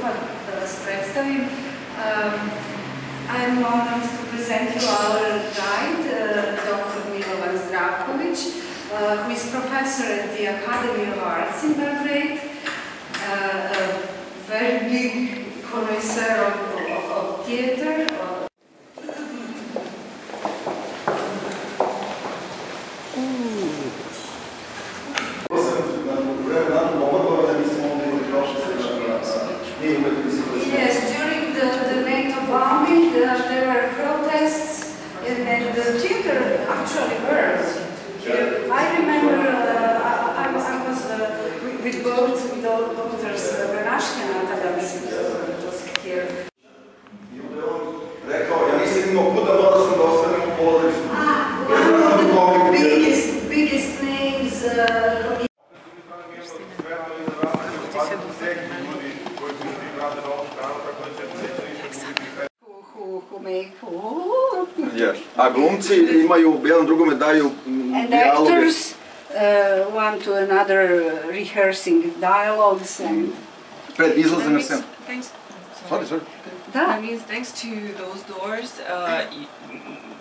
pa da vas predstavim. I'm honored to present you our guide, Dr. Milovan Zdravković, who is professor at the Academy of Arts in Belgrade, a very big connoisseur of theater. Yes, during the NATO bombing, there were protests, and the theater actually burned. I remember I was with both doctors, Benashkina tada mislim was here. Rekao, ja nisam imao kuda, morao sam da ostanem u pozorištu. One of the biggest names. A glumci imaju jedan drugome daju dijaloge. And actors one to another rehearsing dialogues and... Pred izlaze na scenu. Sorry. That means thanks to those doors,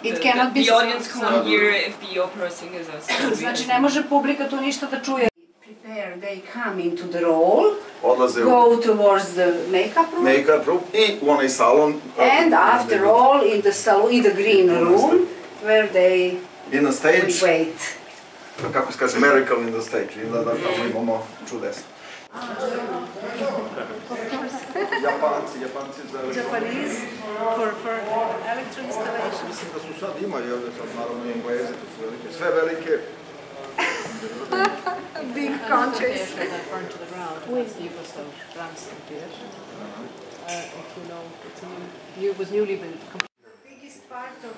the audience can't hear if the opera singers are still. Znači ne može publika tu ništa da čuje. Prepare, they come into the role, go towards the makeup room, I u onaj salon. And after all, in the salon, in the green room, where they wait. Kako se kaže, miracle in the stage, da tamo imamo čudesa. Japanci za Japanese for electro installation. Mislim da su sad imali, ovdje sad naravno i Engleze, to su velike, sve velike. Big countries. Burned to the ground. If you know, it was newly built. The biggest part of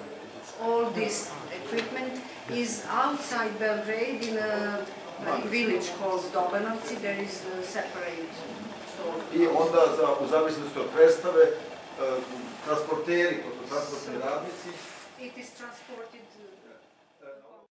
all this equipment is outside Belgrade in a village called Dobanovci. There is a separate store. I onda u zavisnosti od predstave